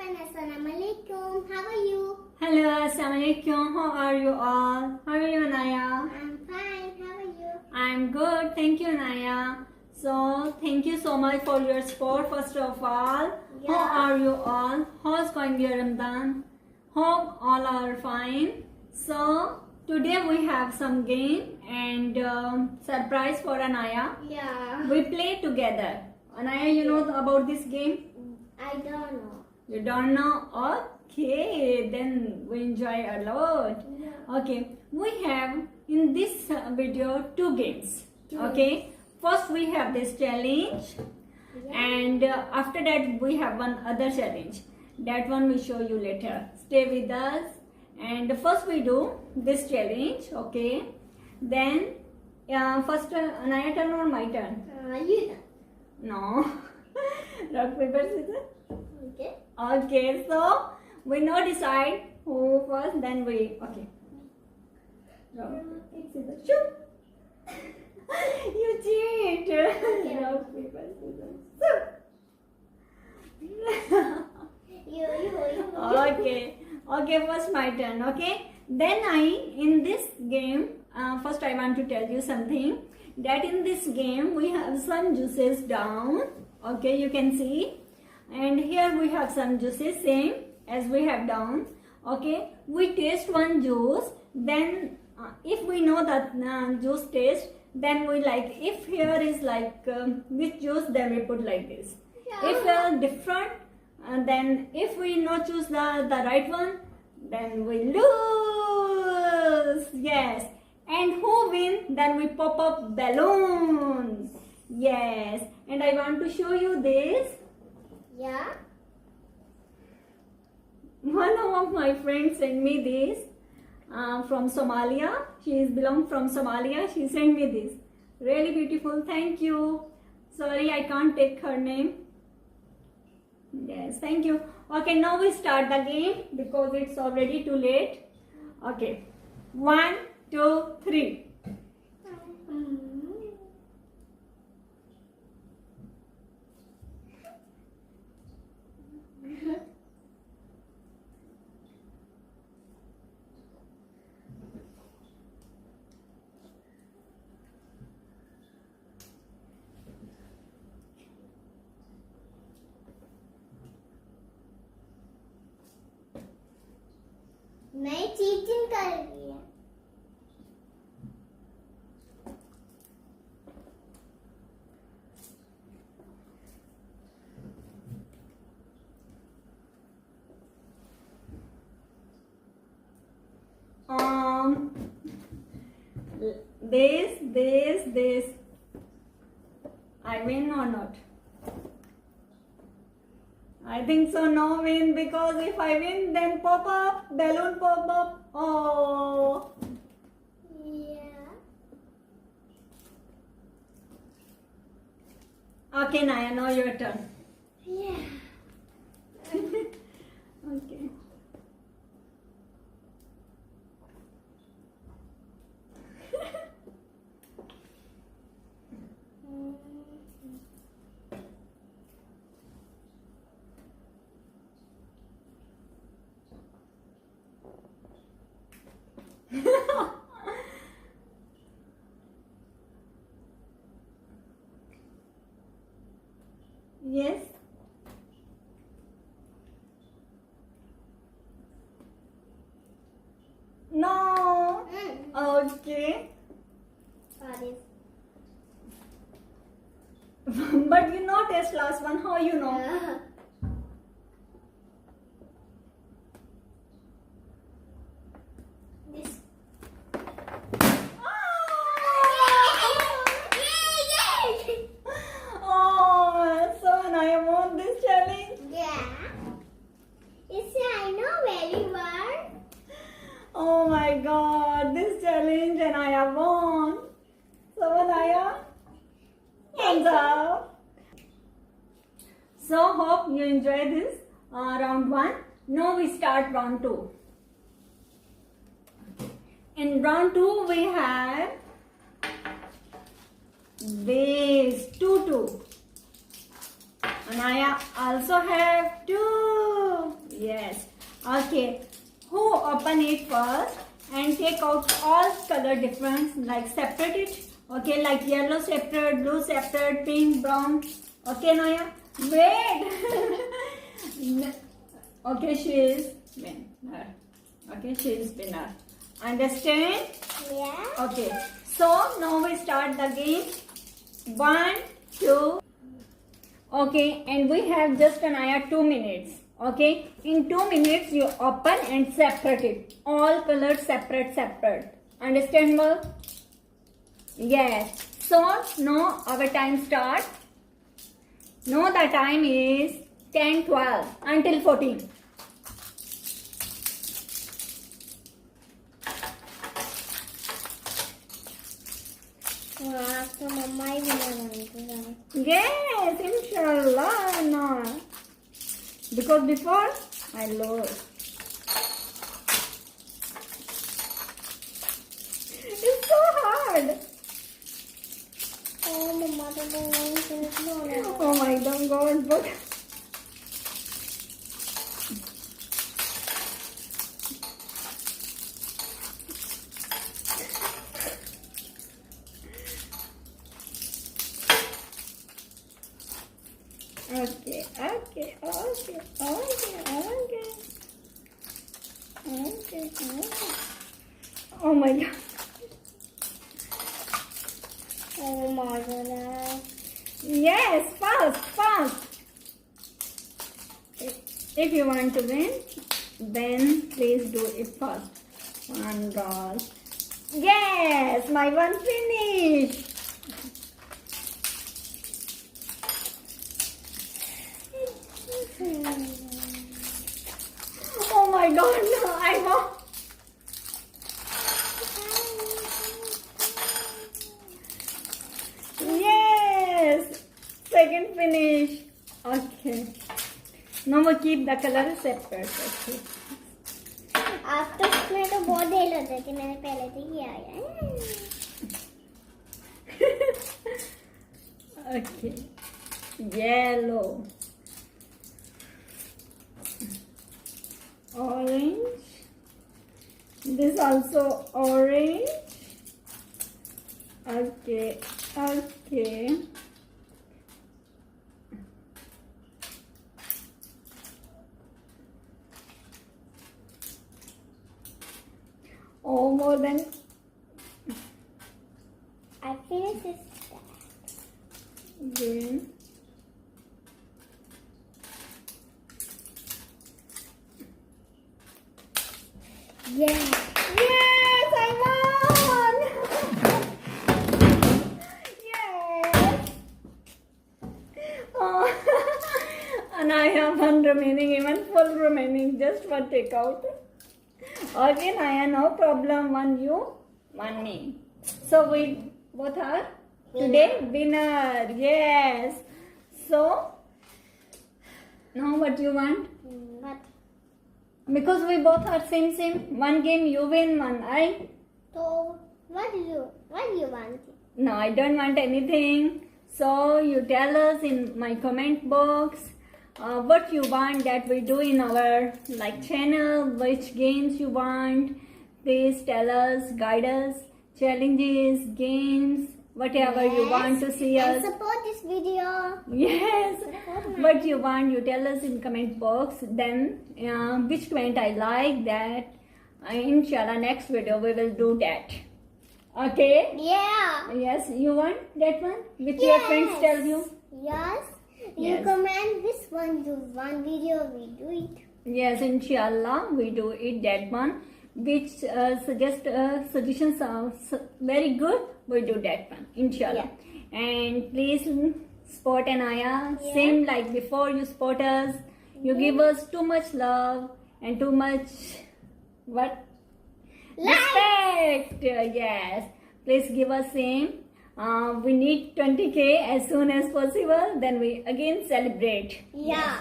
everyone, Assalamualaikum. How are you? Hello, Assalamualaikum. How are you all? How are you, Naya? I'm fine. How are you? I'm good. Thank you, Naya. So, thank you so much for your support. First of all, Yeah. how are you all? How's going your Ramadan? Hope all are fine. So, today we have some game and surprise for Anaya. Yeah. We play together. Anaya, you know about this game? I don't know. You don't know? Okay, then we enjoy a lot. Yeah. Okay, we have in this video two games. Two Okay, first we have this challenge, and after that we have one other challenge. That one we show you later. Stay with us. And first we do this challenge. Okay, then first Anaya turn or my turn? You No. Rock paper scissors. okay? Okay, so we now decide who first, then we. Okay. Rock, scissors, shoot! You cheat! Rock, paper, scissors, shoot! You. Okay, first my turn, okay? Then in this game, first I want to tell you something. That in this game, we have some juices down. Okay, you can see. And here we have some juices, same as we have down. Okay, we taste one juice. Then if we know that juice taste, then we like, if here is like which juice, then we put like this. If different, then if we not choose the right one, then we lose. Yes. And who win, then we pop up balloons. Yes. And I want to show you this. Yeah. One of my friends sent me this from Somalia. She is belong from Somalia. She sent me this. Really beautiful. Thank you. Sorry, I can't take her name. Yes, thank you. Okay, now we start the game because it's already too late. Okay. 1, 2, 3. मैं cheating कर रही है. This. I win or not? I think so. No win, because if I win, then pop up balloon, pop up. Oh. Yeah. Okay, Naya, now your turn. Yeah. Okay. Yes. No. Okay. Sorry. But you know taste last one. How you know? This. Oh, so Naya won this challenge. Yeah. Yes, I know very well. Oh my God, this challenge and I have won. So Naya, hands up. So hope you enjoy this round 1. Now we start round 2. In round 2 we have this 2. And I also have 2. Yes. Okay. Who open it first and take out all color difference, like separate it. Okay, like yellow separate, blue separate, pink, brown. Okay, Naya? Wait. Okay, she is winner. Okay, she is winner. Understand? Yeah. Okay. So now we start the game. 1, 2. Okay, and we have just Anaya 2 minutes. Okay, in 2 minutes you open and separate it. All colors separate. Understand, well? Yes. So now our time starts. Now the time is 10, 12 until 14. हाँ तो मम्मा ही बना Yes, inshallah. No. Because before I lost. It's so hard. Oh मम्मा तो नहीं Oh my God, but okay. Oh my God. Oh my God. Yes, fast. If you want to win, then please do it fast. One roll. Yes, my one finished. Oh my God, no, I won. Yes, second finish. Okay. Now we keep the color separate. Okay. आप तो इसमें तो बहुत देर लग जाती मैंने पहले से किया है Okay. Yellow. Orange. This also orange. Okay. Oh, more than. I finished this Green. yeah Yes, I won! Yes! Oh. And I have one remaining, even full remaining, just one take out. Okay, Naya, no problem. One you, one me. So we both are today winner. Yes. So, now what you want? but Because we both are same. One game you win, one I. so what do you want No, I don't want anything. So you tell us in my comment box what you want that we do in our channel, which games you want. Please tell us, guide us, challenges, games, whatever you want to see and us. support this video. Yes, Support my- what you want, you tell us in comment box. Then which comment I like that. Inshallah, next video we will do that. Okay. Yeah. Yes, you want that one? Which your friends tell you? Yes. You Yes. comment this one to one video, we do it. Yes, inshallah, we do it that one. Which suggestions are very good, we do that one, inshallah. And please support Anaya. Yeah. Same like before, you support us. You give us too much love and too much what? Respect. Yes. Please give us same. We need 20K as soon as possible. Then we again celebrate. Yeah.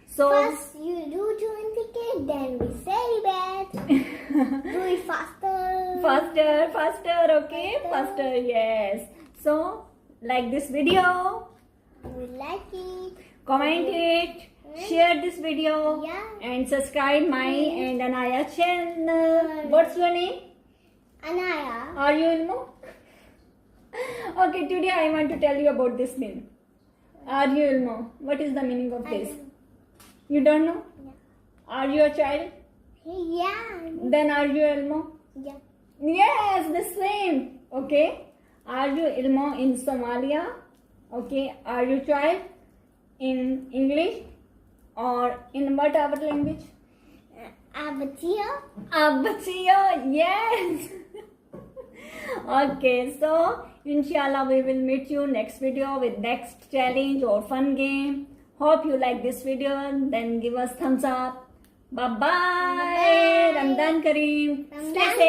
So First you do 20K, then we celebrate. Do it faster. faster. Okay, faster. Yes. So like this video, We like it. comment it, share this video, Yeah. and subscribe my and Anaya channel. What's your name? Anaya. Are you Ilmo? Okay, today I want to tell you about this name. Are you Ilmo? What is the meaning of this? You don't know? Yeah. Are you a child? Yeah. Then are you Ilmo? Yeah. Yes, the same. Okay. Are you Ilmo in Somalia? Okay. Are you child in English or in what other language? Abatia. Abbachiya, yes. Okay, so inshallah we will meet you next video with next challenge or fun game. Hope you like this video. Then give us thumbs up. Bye bye. Bye-bye. Ramadan Kareem. Stay Ramadan safe.